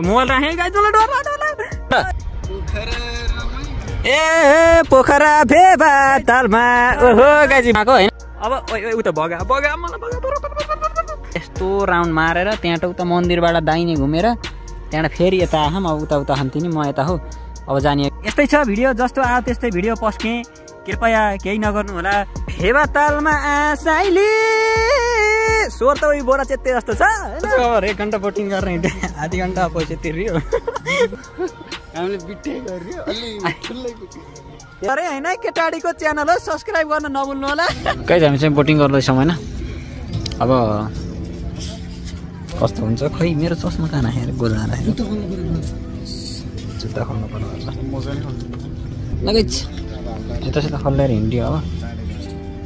mobile राखेँ guys मलाई डर ए पोखरा फेवा तालमा ओहो गाइज भएको हैन अब उता बगा बगा मलाई बगा यस्तो राउन्ड मारेर त्यहाँ उता मन्दिरबाट दाहिने घुमेर त्यहाँबाट फेरि यता आहाम अब उता उता हान्थेँ नि म यता हो अब जाने यस्तै छ भिडियो जस्तो आयो त्यस्तै भिडियो पस्केँ कृपया केही नगर्नु होला फेवा तालमा आसाइली स्वर त उही बोरा चेत्ते जस्तो छ हैन 1 घण्टा बोटिङ गर्ने आधी घण्टा पैसा तिर्यो हामीले बिटे गर्यो अलि ठुलै अरे हैन केटाडीको च्यानल हो सब्स्क्राइब गर्न नभुल्नु होला गाइस हामी चाहिँ बोटिङ गर्दैछौँ हैन अब कस्तो हुन्छ खै मेरो चस्मा कहाँ राखेर गोला राखेर जुत्ता खोल्नु पर्छ लगाइछ यता यता खोलेर हिँड्यो अब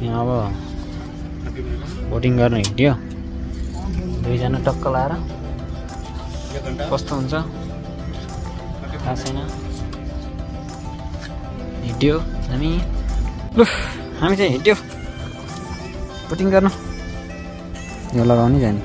यहाँ अब बोटिङ गर्न हिँड्यो दुईजना टक्क लाएर कस्तो हुन्छ थाहा छैन हिँड्यो हामी चाहिँ हिँड्यो बोटिङ गर्न यो लगाउने जाने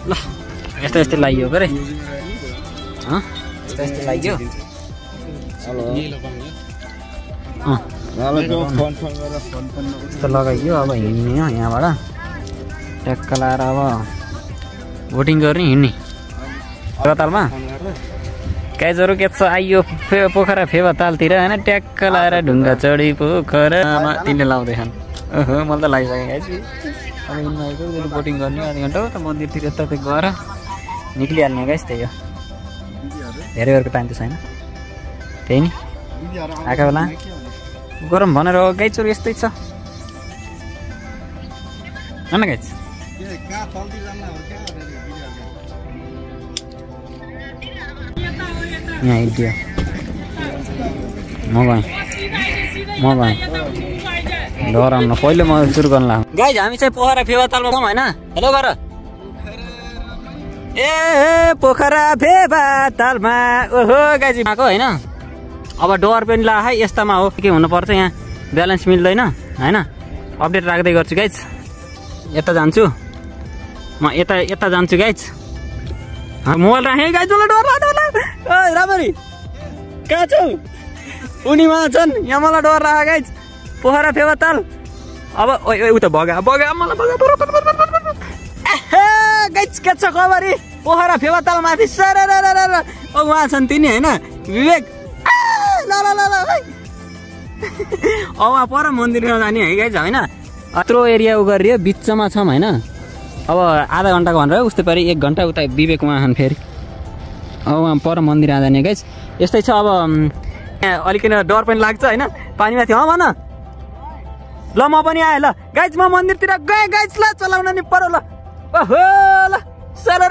ल यस्तो यस्तो लाग्यो गरे यस्तो यस्तो लाग्यो यस्तो लगाइयो अब हिँड्ने हो यहाँबाट ट्याक्क लाएर अब बोटिङ गर्ने हिँड्ने तालमा गाइजहरू के छ आइयो पोखरा फेवा तालतिर होइन ट्याक्क लाएर ढुङ्गा चढी पोखरामा तिनले लाउँदैछन् ओहो मलाई त लागिसक्यो गाइज अब यिनमा आएको बोटिङ गर्ने आधी घन्टा हो त मन्दिरतिर यता गएर निक्लिहाल्ने गाइस त्यही हो धेरै बेरको टाइम त छैन त्यही नि आएको बेला गरम भनेर गाइजहरू यस्तै छ होइन गाइज यहाँ हिँड्यो म गएँ डराउनु पहिले म सुरु गर्न लाग्नु गाइज हामी चाहिँ पोखरा फेवा तालमा छौँ होइन हेलो गर ए पोखरा फेवा तालमा ओहो गाइज भएको होइन अब डर पनि ला है यस्तामा हो के हुनुपर्छ यहाँ ब्यालेन्स मिल्दैन होइन अपडेट राख्दै गर्छु गाइज यता जान्छु म यता जान्छु गाइज मोबाइल राखेँ गाइज मलाई डर राम्ररी कहाँ छौ उनीमा छन् यहाँ मलाई डर लाग्यो गाइज पोखरा फेवा ताल अब उता बगा बगा मलाई बगा गाइज के छ खबरी पोखरा फेवा ताल माथि सर उहाँ छन् तिनी होइन विवेक ल उहाँ पर मन्दिरमा जाने है गाइज होइन यत्रो एरिया उ गरियो बिचमा छौँ होइन अब आधा घन्टाको भनेर उस्तै पारि 1 घन्टा उता विवेक उहाँ छन् फेरि अब उहाँ पर मन्दिरमा जाने गाइज यस्तै छ अब अलिकति डर पनि लाग्छ होइन पानीमाथि भन ल म पनि आएँ ल गाइज म मन्दिरतिर गएँ गाइज ल चलाउन नि पऱ्यो ल ओहो ल सर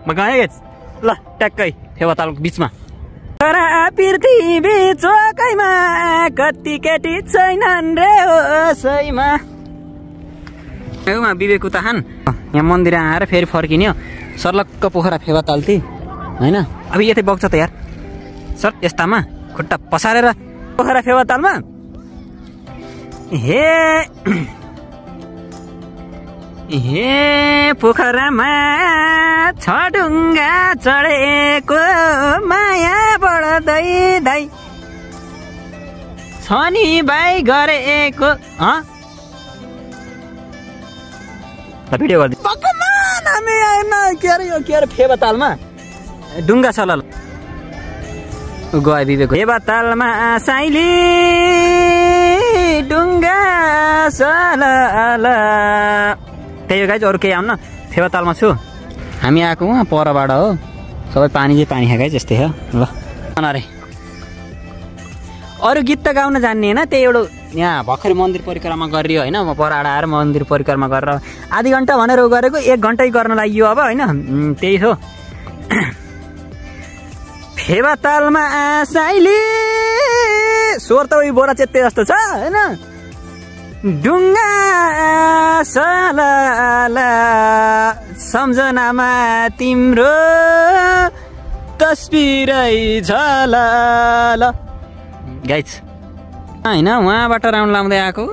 म गएँ गाइज ल ट्याक्कै फेवा तालको बिचमा तर पृथ्वी चोकैमा कति केटी छैनन् रे ओसैमा विवेक उता खान यहाँ मन्दिर आएर फेरि फर्किने सर्लक्क पोखरा फेवा ताल्थी होइन अब यतै बग्छ त यार सर यस्तामा खुट्टा पसारेर पोखरा फेवा तालमा हे पोखरामा छ ढुङ्गा चढेको माया बढ्दै छ नि भाइ गरेको भिडियो गरिदिनु के अरे फेवा तालमा ढुङ्गा छ ल गयो विवेक फेवा तालमा साइली ढुङ्गा सल त्यही हो गाइज अरू केही आउन फेवा तालमा छु हामी आएको उहाँ परबाट हो सबै पानी चाहिँ पानी खाएकै जस्तै हो ल अरे अरू गीत त गाउन जान्ने होइन त्यही एउटा यहाँ भर्खरै मन्दिर परिक्रमा गरियो होइन म पर आएर मन्दिर परिक्रमा गरेर आधी घन्टा भनेर गरेको 1 घन्टै गर्न लागि अब होइन त्यही हो फेवातालमा आसाइली स्वर त उही बोरा चेत्ते जस्तो छ होइन डुङ्गा सलाला सम्झनामा तिम्रो तस्बिरै झलल गाइज होइन उहाँबाट राउन्ड लाउँदै आएको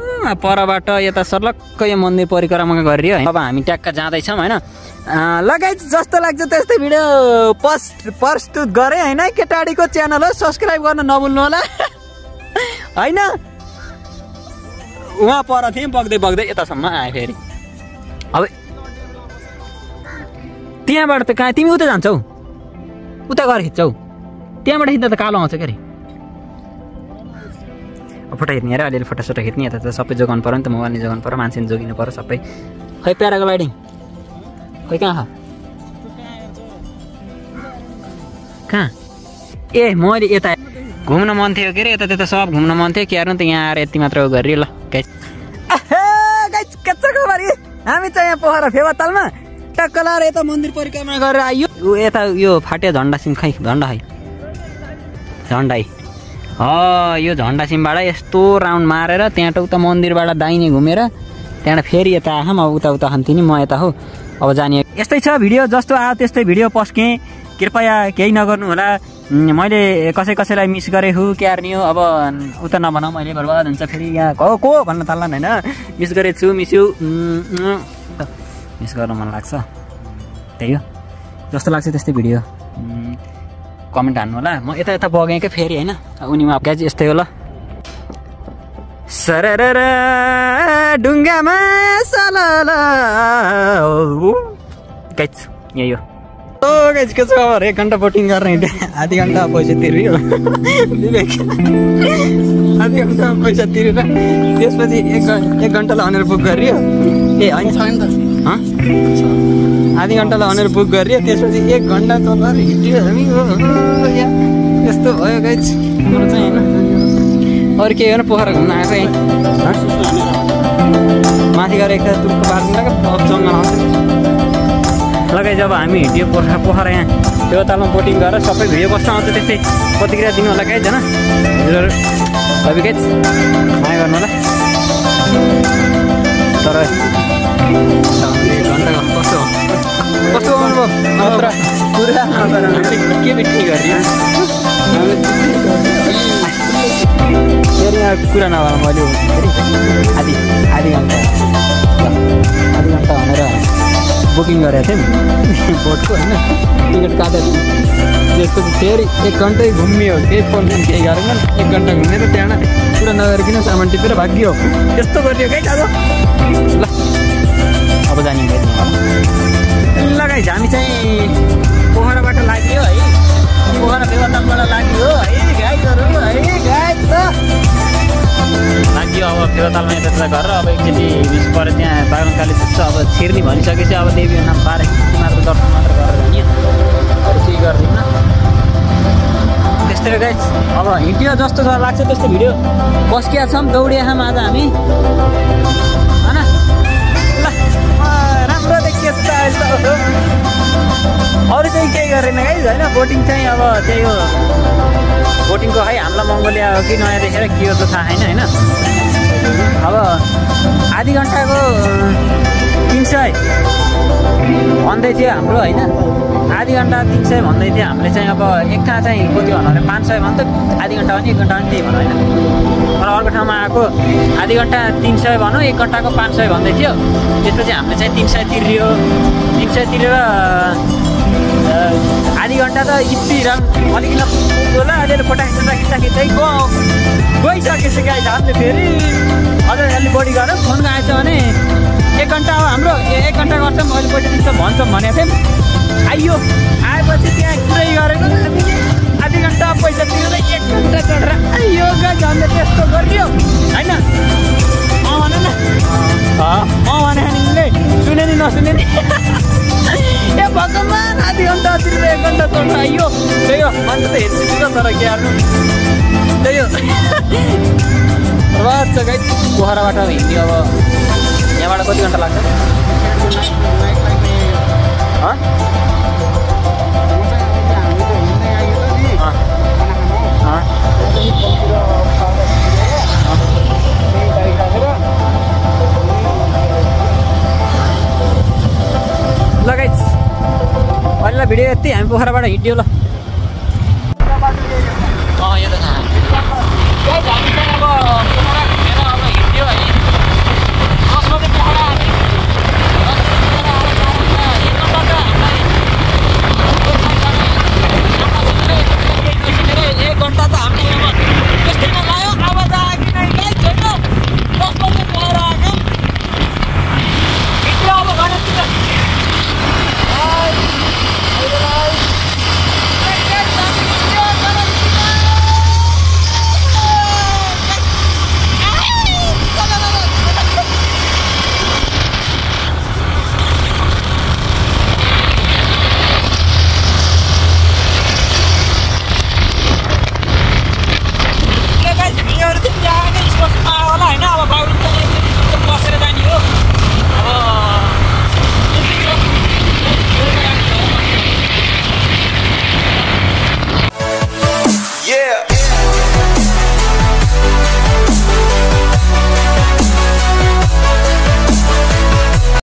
परबाट यता सर्लक्क यो मन्दिर परिक्रमा गरियो अब हामी ट्याक्क जाँदैछौँ होइन ल गाइज जस्तो लाग्छ त्यस्तै भिडियो प्रस्तुत गरेँ होइन केटाडीको च्यानल हो सब्सक्राइब गर्न नभुल्नु होला होइन उहाँ पर थिएँ बग्दै बग्दै यतासम्म आएँ फेरि अब त्यहाँबाट त कहाँ तिमी उता जान्छौ उता गएर खिच्छौ त्यहाँबाट खिच्दा त कालो आउँछ के अरे फोटो खिच्ने अरे अलिअलि फोटोसोटो खिच्ने यता त सबै जोगाउनु पऱ्यो नि त मोबाइल नि जोगाउनु पऱ्यो मान्छे जोगिनु पऱ्यो सबै खै प्याराग्लाइडिङ खै कहाँ कहाँ ए मैले यता घुम्न मन थियो के अरे यता त्यता सब घुम्न मन थियो के हेर्नु त यहाँ आएर यति मात्र गरियो ल गाइस के छ खबर हामी चाहिँ यहाँ पोखरा फेवातालमा टक्क लाएर यता मन्दिर परिक्रमा गरेर आइयो यता यो फाटे झन्डा सिम खै झन्डा है झन्डा यो झन्डा सिमबाट यस्तो राउन्ड मारेर त्यहाँ उता मन्दिरबाट दाहिने घुमेर त्यहाँबाट फेरि यता आएँ म उता खान्थेँ नि म यता हो अब जाने यस्तै छ भिडियो जस्तो आयो त्यस्तै भिडियो पस्केँ कृपया केही नगर्नु होला मैले कसैलाई मिस गरेँ हु क्यार नि हो अब उता नभनौँ मैले बर्बाद हुन्छ फेरि यहाँ को भन्न थाल्ला होइन मिस गरेछु मिस गर्न मन लाग्छ त्यही हो जस्तो लाग्छ त्यस्तै भिडियो कमेन्ट हान्नु होला म यता यता बगेँ क्या फेरि होइन उनीमा गाइज यस्तै हो ल सरर डुङ्गामा सलाला गाइज यही हो गाइज के छ खबर 1 घन्टा बोटिङ गर्ने आधी घन्टा पैसा तिर्यो आधी घन्टा पैसा तिरेर त्यसपछि 1 घन्टालाई भनेर बुक गरियो ए होइन छ नि त आधी घन्टालाई भनेर बुक गरियो त्यसपछि 1 घन्टा चलाएर हिँड्यो हामी यस्तो भयो गाइज मेरो चाहिँ होइन अरू के हो न पोखरा घुम्न आएको माथि गएर एकता तुर्को बार्नु जङ्गल आउँछ लगाइ जब हामी हिँड्यो पोखरा यहाँ फेवातालमा बोटिङ गरेर सबै भिडियो कस्तो आउँछ त्यस्तै प्रतिक्रिया दिनु होला गाइज होइन हजुरहरू लभ यु गाइज माया गर्नु होला तर घन्टा कस्तो कस्तो अनुभव पुरा के बिक्री गरियो फेरि यहाँ कुरा नभएर मैले आधी घन्टा भनेर बुकिङ गरेको थिएँ बोटको होइन टिकट काटेर त्यसपछि फेरि 1 घन्टै घुमियो केही फोन केही गरेन 1 घन्टा घुमेर त्यहाँबाट पुरा नगरिकन सामान टिपेर भाग्यो त्यस्तो गरियो गाइज आज ल अब जाने गाइज ल गाइज हामी चाहिँ पोखराबाट लाग्यो है पोखरा फेवातालबाट लाग्यो है गाइजहरू है गाइज लाग्यो अब फेवातालमा यता गरेर अब एकचोटि बिस पऱ्यो त्यहाँ बागनकाली पुग्छ अब छिर्ने भनिसकेपछि अब देवीको नाम पारे मात्र दर्शन मात्र गरेर जाने अरू केही गर्दिनँ त्यस्तै गाइज अब हिँड्यो जस्तो लाग्छ त्यस्तो भिडियो बस्किया छौँ दौडिया छौँ आज हामी होइन ल राम्रो देखियो अरू चाहिँ केही गरेन गाइज होइन बोटिङ चाहिँ अब त्यही हो बोटिङको है हामीलाई मङ्गोलिया हो कि नयाँ देखेर के हो त थाहा छैन होइन अब आधी घन्टाको 300 भन्दै थियो हाम्रो होइन आधी घन्टा 300 भन्दै थियो हामीले चाहिँ अब एक ठाउँ चाहिँ कति भन्नु भने 500 भन्थ्यो आधी घन्टा भने 1 घन्टा पनि त्यही भनौँ होइन तर अर्को ठाउँमा आएको आधी घन्टा 300 भनौँ 1 घन्टाको 500 भन्दै थियो त्यसपछि हामीले चाहिँ 300 तिर्यो 300 तिरेर आधी घन्टा त यति अलिकति होला अलिअलि फोटा खिच्दै गइसकेपछि गाइज हामीले फेरि अझ अलिक बढी गरेर फोन आएछ भने 1 घन्टा हो हाम्रो 1 घन्टा गर्छौँ अहिले पैसा दिन्छ भन्छौँ भनेको थियौँ आइयो आएपछि त्यहाँ कुरै गरेको हामीले आधी घन्टा पैसा तिरेर 1 घन्टा चढेर आइयो गाइज हामीले त्यस्तो गरियो होइन भन न भने तिमीले सुने नि नसुने नि ए भगवान् आधी घन्टा तिरेर 1 घन्टा चढेर आइयो त्यही हो मान्छे त हेर्छु तर के गर्नु त्यही हो रस गाइस पोखराबाट हिँड्यो अब यहाँबाट कति घन्टा लाग्छ ल गाइस अहिले भिडियो यति हामी पोखराबाट हिँड्यो ल